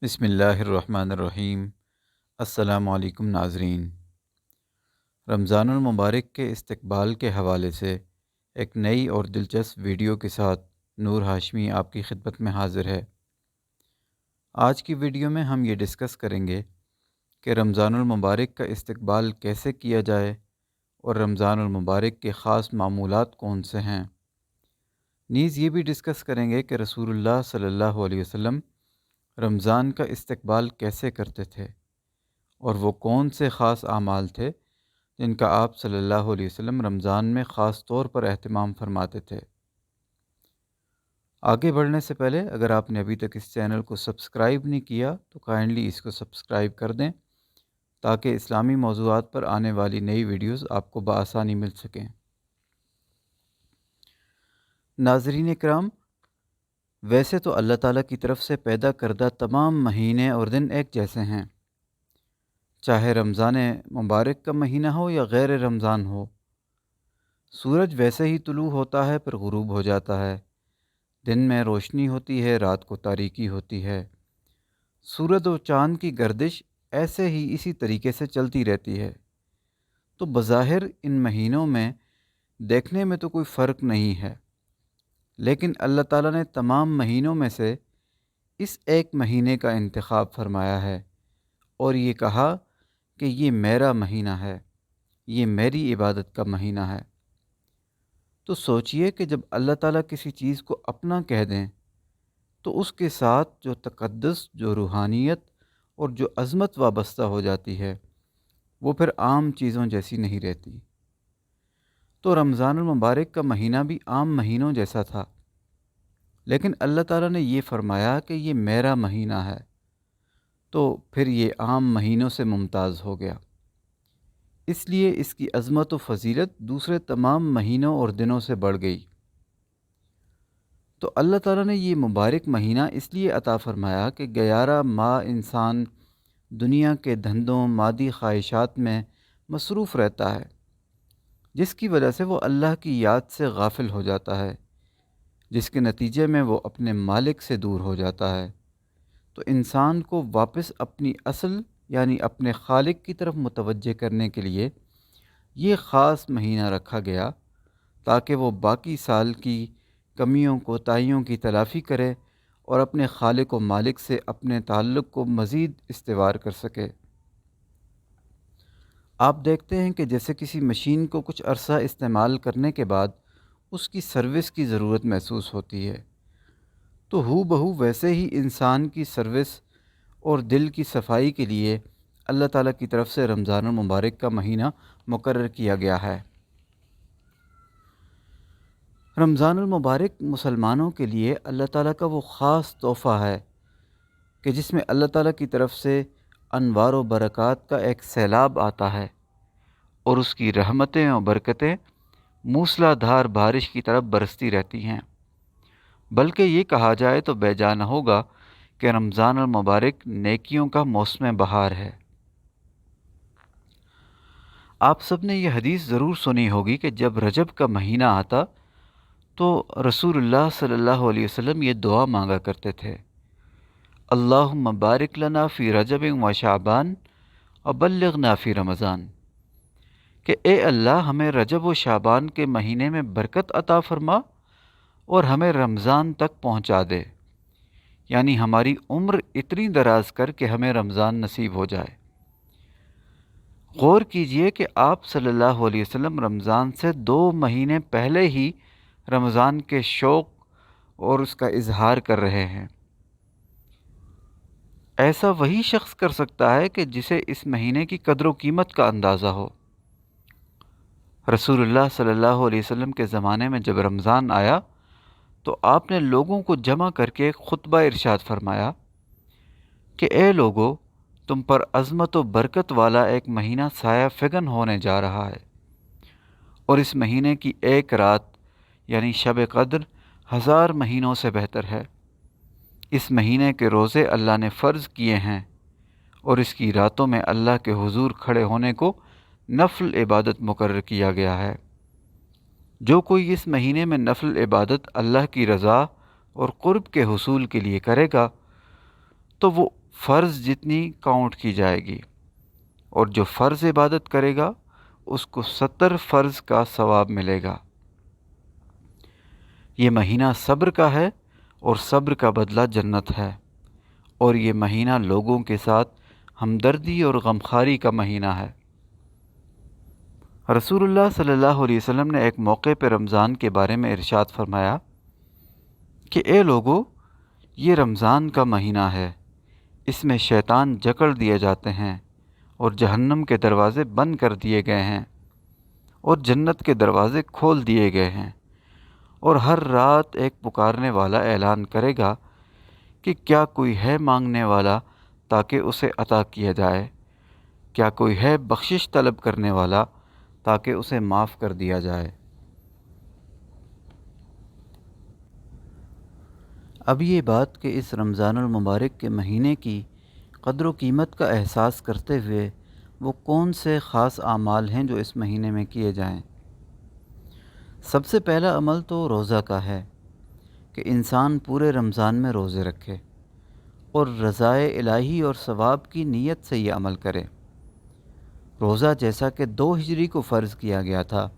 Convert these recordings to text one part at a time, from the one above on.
بسم اللہ الرحمن الرحیم۔ السلام علیکم ناظرین۔ رمضان المبارک کے استقبال کے حوالے سے ایک نئی اور دلچسپ ویڈیو کے ساتھ نور ہاشمی آپ کی خدمت میں حاضر ہے۔ آج کی ویڈیو میں ہم یہ ڈسکس کریں گے کہ رمضان المبارک کا استقبال کیسے کیا جائے اور رمضان المبارک کے خاص معمولات کون سے ہیں۔ نیز یہ بھی ڈسکس کریں گے کہ رسول اللہ صلی اللہ علیہ وسلم رمضان کا استقبال کیسے کرتے تھے اور وہ کون سے خاص اعمال تھے جن کا آپ صلی اللہ علیہ وسلم رمضان میں خاص طور پر اہتمام فرماتے تھے۔ آگے بڑھنے سے پہلے اگر آپ نے ابھی تک اس چینل کو سبسکرائب نہیں کیا تو کائنڈلی اس کو سبسکرائب کر دیں تاکہ اسلامی موضوعات پر آنے والی نئی ویڈیوز آپ کو بآسانی مل سکیں۔ ناظرین اکرام، ویسے تو اللہ تعالیٰ کی طرف سے پیدا کردہ تمام مہینے اور دن ایک جیسے ہیں، چاہے رمضان مبارک کا مہینہ ہو یا غیر رمضان ہو۔ سورج ویسے ہی طلوع ہوتا ہے پھر غروب ہو جاتا ہے، دن میں روشنی ہوتی ہے، رات کو تاریکی ہوتی ہے۔ سورج و چاند کی گردش ایسے ہی اسی طریقے سے چلتی رہتی ہے۔ تو بظاہر ان مہینوں میں دیکھنے میں تو کوئی فرق نہیں ہے، لیکن اللہ تعالیٰ نے تمام مہینوں میں سے اس ایک مہینے کا انتخاب فرمایا ہے اور یہ کہا کہ یہ میرا مہینہ ہے، یہ میری عبادت کا مہینہ ہے۔ تو سوچئے کہ جب اللہ تعالیٰ کسی چیز کو اپنا کہہ دیں تو اس کے ساتھ جو تقدس، جو روحانیت اور جو عظمت وابستہ ہو جاتی ہے وہ پھر عام چیزوں جیسی نہیں رہتی۔ تو رمضان المبارک کا مہینہ بھی عام مہینوں جیسا تھا، لیکن اللہ تعالیٰ نے یہ فرمایا کہ یہ میرا مہینہ ہے، تو پھر یہ عام مہینوں سے ممتاز ہو گیا۔ اس لیے اس کی عظمت و فضیلت دوسرے تمام مہینوں اور دنوں سے بڑھ گئی۔ تو اللہ تعالیٰ نے یہ مبارک مہینہ اس لیے عطا فرمایا کہ 11 ماہ انسان دنیا کے دھندوں، مادی خواہشات میں مصروف رہتا ہے، جس کی وجہ سے وہ اللہ کی یاد سے غافل ہو جاتا ہے، جس کے نتیجے میں وہ اپنے مالک سے دور ہو جاتا ہے۔ تو انسان کو واپس اپنی اصل یعنی اپنے خالق کی طرف متوجہ کرنے کے لیے یہ خاص مہینہ رکھا گیا تاکہ وہ باقی سال کی کمیوں کوتاہیوں کی تلافی کرے اور اپنے خالق و مالک سے اپنے تعلق کو مزید استوار کر سکے۔ آپ دیکھتے ہیں کہ جیسے کسی مشین کو کچھ عرصہ استعمال کرنے کے بعد اس کی سروس کی ضرورت محسوس ہوتی ہے، تو ہو بہو ویسے ہی انسان کی سروس اور دل کی صفائی کے لیے اللہ تعالیٰ کی طرف سے رمضان المبارک کا مہینہ مقرر کیا گیا ہے۔ رمضان المبارک مسلمانوں کے لیے اللہ تعالیٰ کا وہ خاص تحفہ ہے کہ جس میں اللہ تعالیٰ کی طرف سے انوار و برکات کا ایک سیلاب آتا ہے اور اس کی رحمتیں اور برکتیں موسلا دھار بارش کی طرف برستی رہتی ہیں۔ بلکہ یہ کہا جائے تو بے جا نہ ہوگا کہ رمضان المبارک نیکیوں کا موسم بہار ہے۔ آپ سب نے یہ حدیث ضرور سنی ہوگی کہ جب رجب کا مہینہ آتا تو رسول اللہ صلی اللہ علیہ وسلم یہ دعا مانگا کرتے تھے، اللہم بارک لنا فی رجب و شعبان وبلغنا فی رمضان، کہ اے اللہ ہمیں رجب و شعبان کے مہینے میں برکت عطا فرما اور ہمیں رمضان تک پہنچا دے، یعنی ہماری عمر اتنی دراز کر کہ ہمیں رمضان نصیب ہو جائے۔ غور کیجئے کہ آپ صلی اللہ علیہ وسلم رمضان سے 2 مہینے پہلے ہی رمضان کے شوق اور اس کا اظہار کر رہے ہیں۔ ایسا وہی شخص کر سکتا ہے کہ جسے اس مہینے کی قدر و قیمت کا اندازہ ہو۔ رسول اللہ صلی اللہ علیہ وسلم کے زمانے میں جب رمضان آیا تو آپ نے لوگوں کو جمع کر کے ایک خطبہ ارشاد فرمایا کہ اے لوگو، تم پر عظمت و برکت والا ایک مہینہ سایہ فگن ہونے جا رہا ہے، اور اس مہینے کی ایک رات یعنی شب قدر 1000 مہینوں سے بہتر ہے۔ اس مہینے کے روزے اللہ نے فرض کیے ہیں اور اس کی راتوں میں اللہ کے حضور کھڑے ہونے کو نفل عبادت مقرر کیا گیا ہے۔ جو کوئی اس مہینے میں نفل عبادت اللہ کی رضا اور قرب کے حصول کے لیے کرے گا تو وہ فرض جتنی کاؤنٹ کی جائے گی، اور جو فرض عبادت کرے گا اس کو 70 فرض کا ثواب ملے گا۔ یہ مہینہ صبر کا ہے اور صبر کا بدلہ جنت ہے، اور یہ مہینہ لوگوں کے ساتھ ہمدردی اور غمخواری کا مہینہ ہے۔ رسول اللہ صلی اللہ علیہ وسلم نے ایک موقع پہ رمضان کے بارے میں ارشاد فرمایا کہ اے لوگو، یہ رمضان کا مہینہ ہے، اس میں شیطان جکڑ دیے جاتے ہیں اور جہنم کے دروازے بند کر دیے گئے ہیں اور جنت کے دروازے کھول دیے گئے ہیں، اور ہر رات ایک پکارنے والا اعلان کرے گا کہ کیا کوئی ہے مانگنے والا تاکہ اسے عطا کیا جائے، کیا کوئی ہے بخشش طلب کرنے والا تاکہ اسے معاف کر دیا جائے۔ اب یہ بات کہ اس رمضان المبارک کے مہینے کی قدر و قیمت کا احساس کرتے ہوئے وہ کون سے خاص اعمال ہیں جو اس مہینے میں کیے جائیں۔ سب سے پہلا عمل تو روزہ کا ہے کہ انسان پورے رمضان میں روزے رکھے اور رضائے الہی اور ثواب کی نیت سے یہ عمل کرے۔ روزہ جیسا کہ 2 ہجری کو فرض کیا گیا تھا،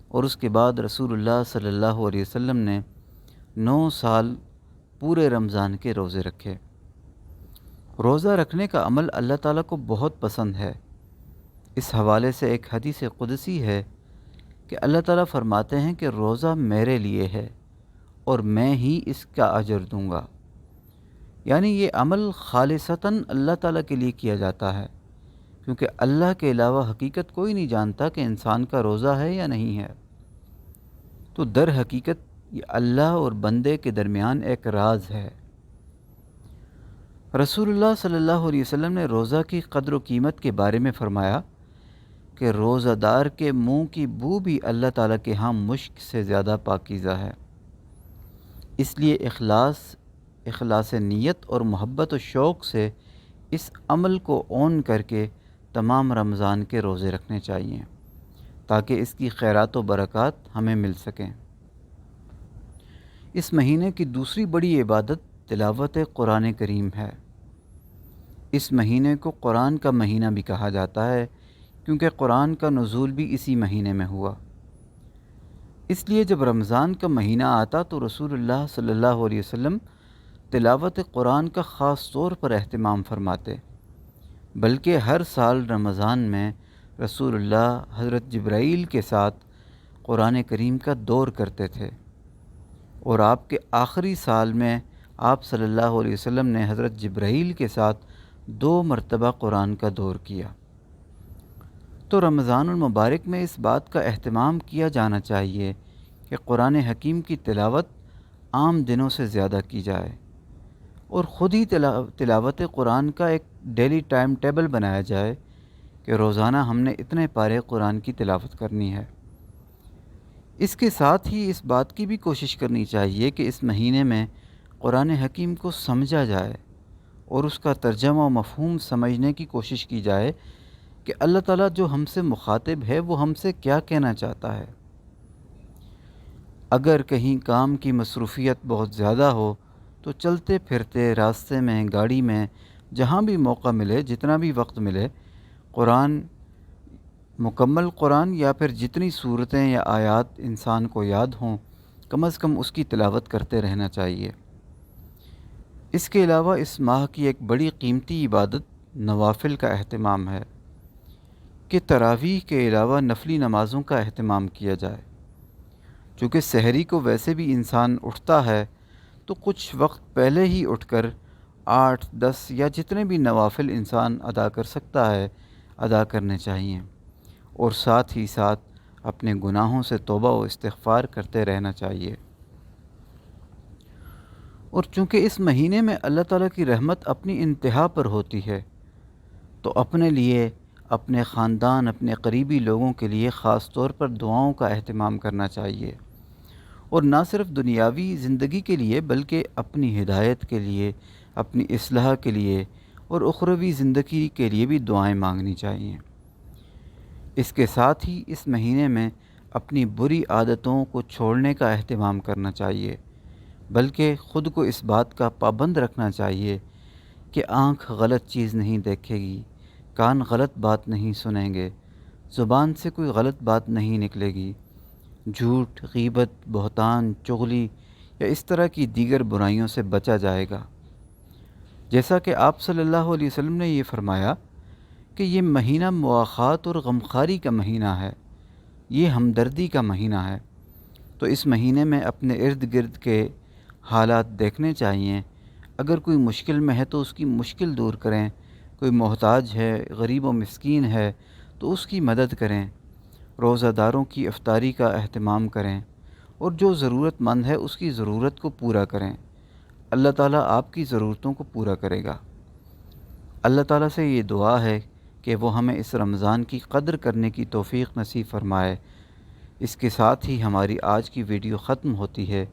اور اس کے بعد رسول اللہ صلی اللہ علیہ وسلم نے 9 سال پورے رمضان کے روزے رکھے۔ روزہ رکھنے کا عمل اللہ تعالیٰ کو بہت پسند ہے۔ اس حوالے سے ایک حدیث قدسی ہے کہ اللہ تعالیٰ فرماتے ہیں کہ روزہ میرے لیے ہے اور میں ہی اس کا اجر دوں گا، یعنی یہ عمل خالصتاً اللہ تعالیٰ کے لیے کیا جاتا ہے، کیونکہ اللہ کے علاوہ حقیقت کوئی نہیں جانتا کہ انسان کا روزہ ہے یا نہیں ہے۔ تو در حقیقت یہ اللہ اور بندے کے درمیان ایک راز ہے۔ رسول اللہ صلی اللہ علیہ وسلم نے روزہ کی قدر و قیمت کے بارے میں فرمایا کہ روزہ دار کے منہ کی بو بھی اللہ تعالیٰ کے ہاں مشک سے زیادہ پاکیزہ ہے۔ اس لیے اخلاص نیت اور محبت و شوق سے اس عمل کو اون کر کے تمام رمضان کے روزے رکھنے چاہیے تاکہ اس کی خیرات و برکات ہمیں مل سکیں۔ اس مہینے کی دوسری بڑی عبادت تلاوت قرآن کریم ہے۔ اس مہینے کو قرآن کا مہینہ بھی کہا جاتا ہے کیونکہ قرآن کا نزول بھی اسی مہینے میں ہوا۔ اس لیے جب رمضان کا مہینہ آتا تو رسول اللہ صلی اللہ علیہ وسلم تلاوت قرآن کا خاص طور پر اہتمام فرماتے، بلکہ ہر سال رمضان میں رسول اللہ حضرت جبرائیل کے ساتھ قرآن کریم کا دور کرتے تھے، اور آپ کے آخری سال میں آپ صلی اللہ علیہ وسلم نے حضرت جبرائیل کے ساتھ 2 مرتبہ قرآن کا دور کیا۔ تو رمضان المبارک میں اس بات کا اہتمام کیا جانا چاہیے کہ قرآن حکیم کی تلاوت عام دنوں سے زیادہ کی جائے، اور خود ہی تلاوت قرآن کا ایک ڈیلی ٹائم ٹیبل بنایا جائے کہ روزانہ ہم نے اتنے پارے قرآن کی تلاوت کرنی ہے۔ اس کے ساتھ ہی اس بات کی بھی کوشش کرنی چاہیے کہ اس مہینے میں قرآن حکیم کو سمجھا جائے اور اس کا ترجمہ و مفہوم سمجھنے کی کوشش کی جائے کہ اللہ تعالیٰ جو ہم سے مخاطب ہے وہ ہم سے کیا کہنا چاہتا ہے۔ اگر کہیں کام کی مصروفیت بہت زیادہ ہو تو چلتے پھرتے راستے میں، گاڑی میں، جہاں بھی موقع ملے، جتنا بھی وقت ملے، مکمل قرآن یا پھر جتنی صورتیں یا آیات انسان کو یاد ہوں کم از کم اس کی تلاوت کرتے رہنا چاہیے۔ اس کے علاوہ اس ماہ کی ایک بڑی قیمتی عبادت نوافل کا اہتمام ہے کہ تراویح کے علاوہ نفلی نمازوں کا اہتمام کیا جائے۔ چونکہ سحری کو ویسے بھی انسان اٹھتا ہے تو کچھ وقت پہلے ہی اٹھ کر 8، 10 یا جتنے بھی نوافل انسان ادا کر سکتا ہے ادا کرنے چاہیے، اور ساتھ ہی ساتھ اپنے گناہوں سے توبہ و استغفار کرتے رہنا چاہیے۔ اور چونکہ اس مہینے میں اللہ تعالیٰ کی رحمت اپنی انتہا پر ہوتی ہے تو اپنے لیے، اپنے خاندان، اپنے قریبی لوگوں کے لیے خاص طور پر دعاؤں کا اہتمام کرنا چاہیے، اور نہ صرف دنیاوی زندگی کے لیے بلکہ اپنی ہدایت کے لیے، اپنی اصلاح کے لیے اور اخروی زندگی کے لیے بھی دعائیں مانگنی چاہیے۔ اس کے ساتھ ہی اس مہینے میں اپنی بری عادتوں کو چھوڑنے کا اہتمام کرنا چاہیے، بلکہ خود کو اس بات کا پابند رکھنا چاہیے کہ آنکھ غلط چیز نہیں دیکھے گی، کان غلط بات نہیں سنیں گے، زبان سے کوئی غلط بات نہیں نکلے گی، جھوٹ، غیبت، بہتان، چغلی یا اس طرح کی دیگر برائیوں سے بچا جائے گا۔ جیسا کہ آپ صلی اللہ علیہ وسلم نے یہ فرمایا کہ یہ مہینہ مواخات اور غمخواری کا مہینہ ہے، یہ ہمدردی کا مہینہ ہے۔ تو اس مہینے میں اپنے ارد گرد کے حالات دیکھنے چاہیے۔ اگر کوئی مشکل میں ہے تو اس کی مشکل دور کریں، کوئی محتاج ہے، غریب و مسکین ہے تو اس کی مدد کریں، روزہ داروں کی افطاری کا اہتمام کریں، اور جو ضرورت مند ہے اس کی ضرورت کو پورا کریں۔ اللہ تعالیٰ آپ کی ضرورتوں کو پورا کرے گا۔ اللہ تعالیٰ سے یہ دعا ہے کہ وہ ہمیں اس رمضان کی قدر کرنے کی توفیق نصیب فرمائے۔ اس کے ساتھ ہی ہماری آج کی ویڈیو ختم ہوتی ہے۔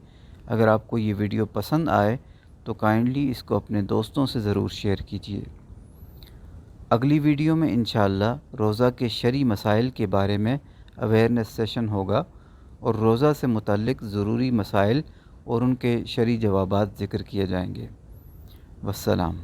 اگر آپ کو یہ ویڈیو پسند آئے تو کائنڈلی اس کو اپنے دوستوں سے ضرور شیئر کیجیے۔ اگلی ویڈیو میں انشاءاللہ روزہ کے شرعی مسائل کے بارے میں اویئرنیس سیشن ہوگا، اور روزہ سے متعلق ضروری مسائل اور ان کے شرعی جوابات ذکر کیے جائیں گے۔ والسلام۔